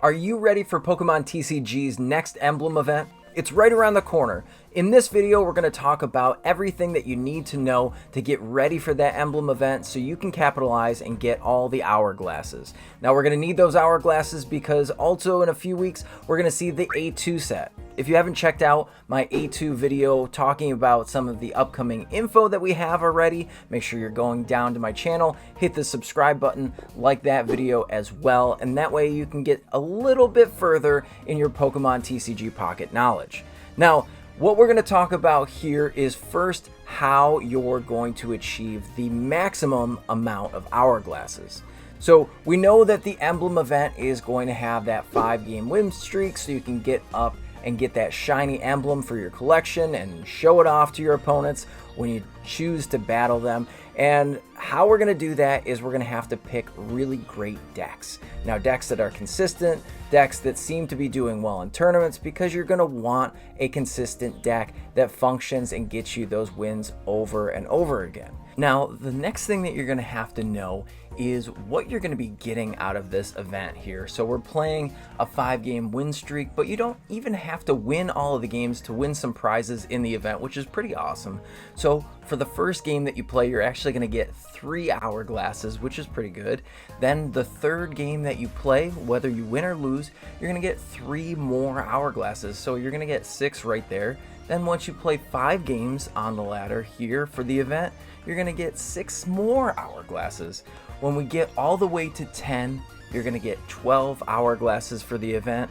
Are you ready for Pokemon TCG's next emblem event? It's right around the corner. In this video, we're going to talk about everything that you need to know to get ready for that emblem event so you can capitalize and get all the hourglasses. Now, we're going to need those hourglasses because also in a few weeks, we're going to see the A2 set. If you haven't checked out my A2 video talking about some of the upcoming info that we have already, make sure you're going down to my channel, hit the subscribe button, like that video as well, and that way you can get a little bit further in your Pokemon TCG Pocket knowledge. Now, what we're going to talk about here is first how you're going to achieve the maximum amount of hourglasses. So we know that the emblem event is going to have that 5-game win streak so you can get up and get that shiny emblem for your collection and show it off to your opponents when you choose to battle them. And how we're going to do that is we're going to have to pick really great decks. Now, decks that are consistent, decks that seem to be doing well in tournaments, because you're going to want a consistent deck that functions and gets you those wins over and over again. Now, the next thing that you're going to have to know is what you're going to be getting out of this event here. So we're playing a 5-game win streak, but you don't even have to win all of the games to win some prizes in the event, which is pretty awesome. So for the first game that you play, you're actually going to get 3 hourglasses, which is pretty good. Then the third game that you play, whether you win or lose, you're going to get 3 more hourglasses. So you're going to get 6 right there. Then once you play 5 games on the ladder here for the event, you're going to get 6 more hourglasses. When we get all the way to 10, you're going to get 12 hourglasses for the event.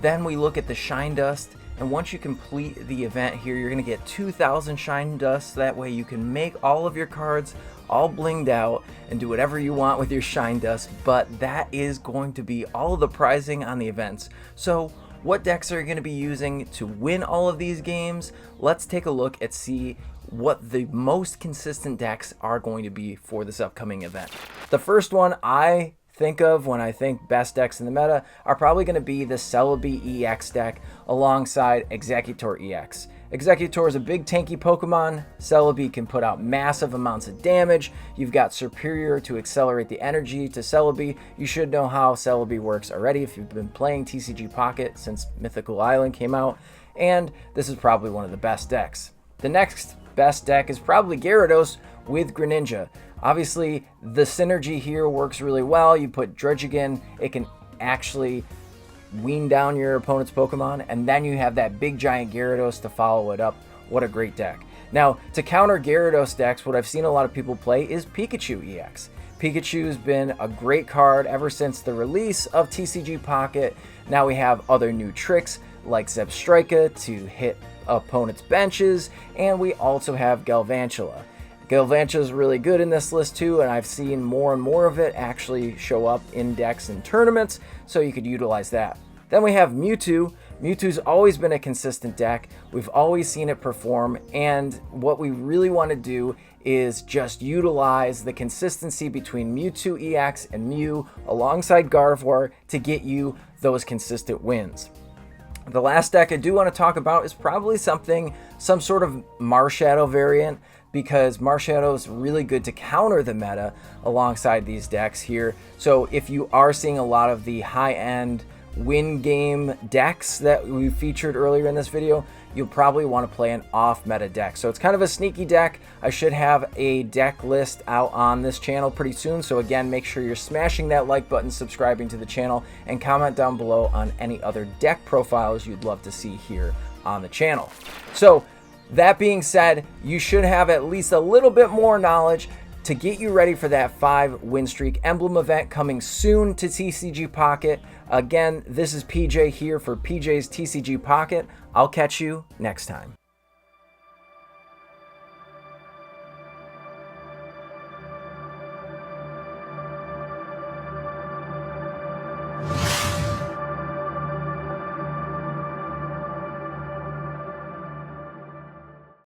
Then we look at the shine dust, and once you complete the event here, you're going to get 2,000 shine dust. That way you can make all of your cards all blinged out and do whatever you want with your shine dust, but that is going to be all of the prizing on the events. So what decks are you going to be using to win all of these games? Let's take a look and see what the most consistent decks are going to be for this upcoming event. The first one I think of when I think best decks in the meta are probably going to be the Celebi EX deck alongside Executor EX. Executor is a big tanky Pokemon. Celebi can put out massive amounts of damage. You've got Superior to accelerate the energy to Celebi. You should know how Celebi works already if you've been playing TCG Pocket since Mythical Island came out, and this is probably one of the best decks. The next best deck is probably Gyarados with Greninja. Obviously, the synergy here works really well. You put Druddigon, it can actually wean down your opponent's Pokemon, and then you have that big giant Gyarados to follow it up. What a great deck. Now, to counter Gyarados decks, what I've seen a lot of people play is Pikachu EX. Pikachu's been a great card ever since the release of TCG Pocket. Now we have other new tricks like Zebstrika to hit opponents' benches, and we also have Galvantula. Galvantula is really good in this list too, and I've seen more and more of it actually show up in decks and tournaments, so you could utilize that. Then we have Mewtwo. Mewtwo's always been a consistent deck. We've always seen it perform, and what we really want to do is just utilize the consistency between Mewtwo EX and Mew alongside Gardevoir to get you those consistent wins. The last deck I do want to talk about is probably some sort of Marshadow variant, because Marshadow is really good to counter the meta alongside these decks here. So if you are seeing a lot of the high-end win game decks that we featured earlier in this video, you'll probably want to play an off-meta deck. So it's kind of a sneaky deck. I should have a deck list out on this channel pretty soon. So again, make sure you're smashing that like button, subscribing to the channel, and comment down below on any other deck profiles you'd love to see here on the channel. So that being said, you should have at least a little bit more knowledge to get you ready for that 5-win streak emblem event coming soon to TCG Pocket. Again, this is PJ here for PJ's TCG Pocket. I'll catch you next time.